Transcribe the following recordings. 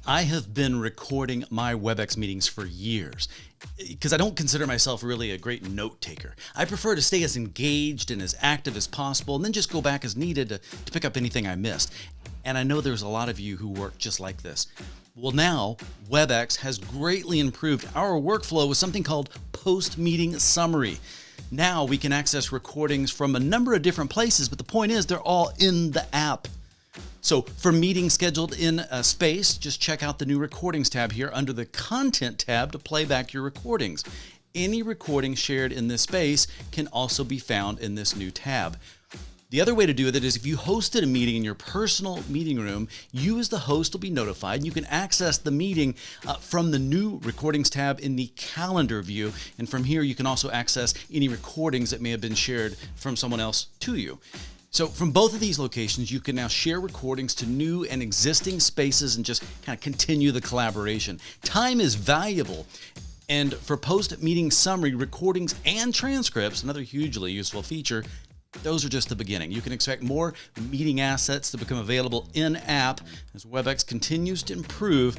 I have been recording my Webex meetings for years because I don't consider myself really a great note taker. I prefer to stay as engaged and as active as possible and then just go back as needed to pick up anything I missed. And I know there's a lot of you who work just like this. Well, now Webex has greatly improved our workflow with something called post-meeting summary. Now we can access recordings from a number of different places, but the point is they're all in the app. So for meetings scheduled in a space, just check out the new recordings tab here under the content tab to play back your recordings. Any recording shared in this space can also be found in this new tab. The other way to do it is if you hosted a meeting in your personal meeting room, you as the host will be notified. You can access the meeting from the new recordings tab in the calendar view. And from here, you can also access any recordings that may have been shared from someone else to you. So from both of these locations, you can now share recordings to new and existing spaces and just kind of continue the collaboration. Time is valuable. And for post-meeting summary, recordings and transcripts, another hugely useful feature, those are just the beginning. You can expect more meeting assets to become available in-app as Webex continues to improve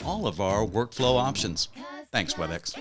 all of our workflow options. Thanks, Webex.